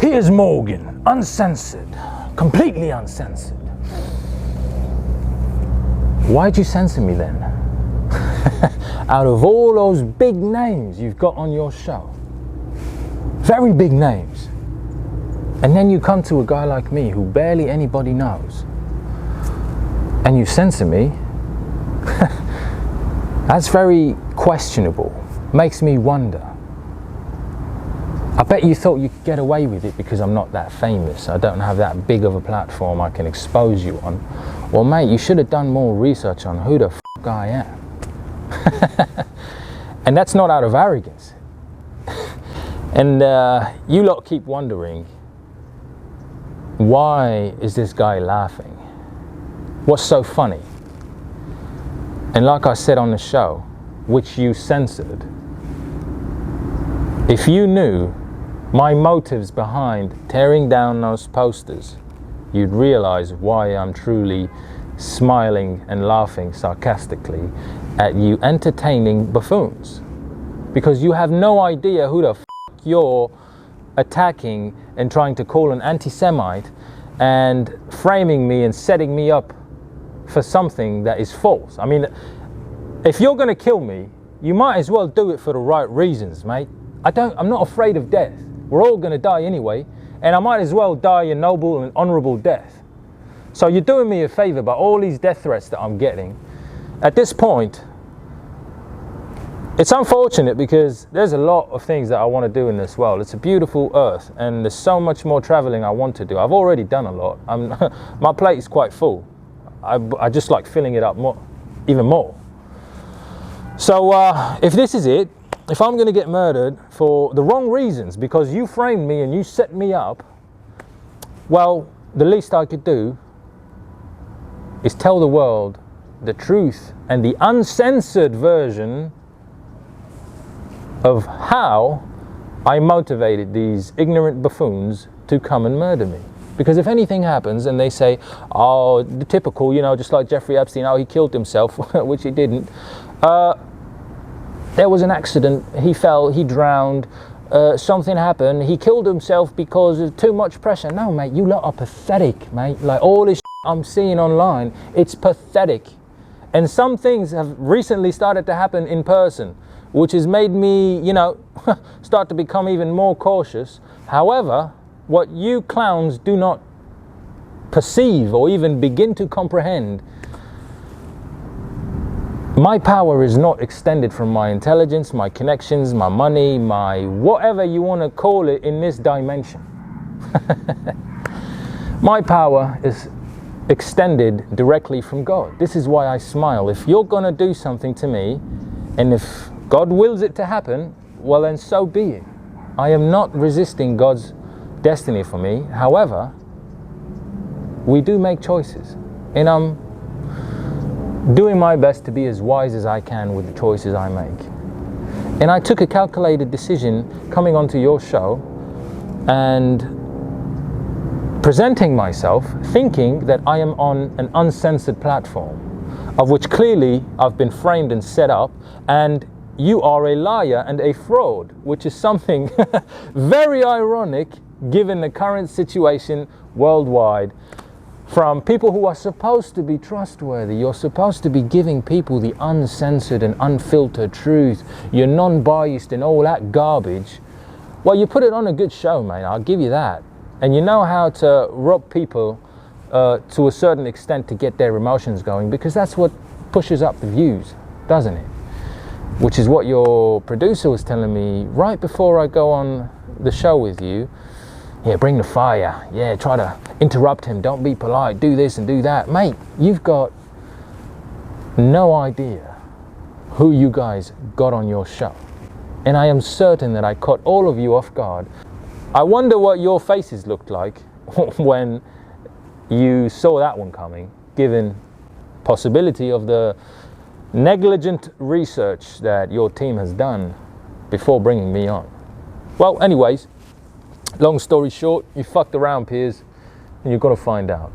Piers Morgan, uncensored, completely uncensored. Why'd you censor me then? Out of all those big names you've got on your show, very big names, and then you come to a guy like me who barely anybody knows, and you censor me. That's very questionable. Makes me wonder. I bet you thought you could get away with it because I'm not that famous. I don't have that big of a platform I can expose you on. Well, mate, you should have done more research on who the f*** I am. And that's not out of arrogance. And you lot keep wondering, why is this guy laughing? What's so funny? And like I said on the show, which you censored, if you knew my motives behind tearing down those posters, you'd realize why I'm truly smiling and laughing sarcastically at you entertaining buffoons. Because you have no idea who the f*** you're attacking and trying to call an anti-Semite and framing me and setting me up for something that is false. I mean, if you're going to kill me, you might as well do it for the right reasons, mate. I'm not afraid of death. We're all going to die anyway, and I might as well die a noble and honorable death. So you're doing me a favor by all these death threats that I'm getting. At this point, it's unfortunate because there's a lot of things that I want to do in this world. It's a beautiful earth, and there's so much more traveling I want to do. I've already done a lot. My plate is quite full. I just like filling it up more, even more. So if this is it, if I'm going to get murdered for the wrong reasons because you framed me and you set me up, well, the least I could do is tell the world the truth and the uncensored version of how I motivated these ignorant buffoons to come and murder me. Because if anything happens and they say, oh, the typical, just like Jeffrey Epstein, oh, he killed himself, which he didn't. There was an accident, he fell, he drowned, something happened, he killed himself because of too much pressure. No, mate, you lot are pathetic, mate. Like all this I'm seeing online, it's pathetic. And some things have recently started to happen in person, which has made me, start to become even more cautious. However, what you clowns do not perceive or even begin to comprehend, my power is not extended from my intelligence, my connections, my money, my whatever you want to call it in this dimension. My power is extended directly from God. This is why I smile. If you're going to do something to me, and if God wills it to happen, well then so be it. I am not resisting God's destiny for me. However, we do make choices, and I'm doing my best to be as wise as I can with the choices I make. And I took a calculated decision coming onto your show and presenting myself thinking that I am on an uncensored platform, of which clearly I've been framed and set up, and you are a liar and a fraud, which is something very ironic given the current situation worldwide. From people who are supposed to be trustworthy, you're supposed to be giving people the uncensored and unfiltered truth. You're non-biased and all that garbage. Well, you put it on a good show, mate, I'll give you that. And you know how to rob people to a certain extent to get their emotions going, because that's what pushes up the views, doesn't it? Which is what your producer was telling me right before I go on the show with you. Yeah, bring the fire. Yeah, try to interrupt him. Don't be polite. Do this and do that. Mate, you've got no idea who you guys got on your show. And I am certain that I caught all of you off guard. I wonder what your faces looked like when you saw that one coming, given possibility of the negligent research that your team has done before bringing me on. Well, anyways, long story short, you fucked around, Piers, and you're going to find out.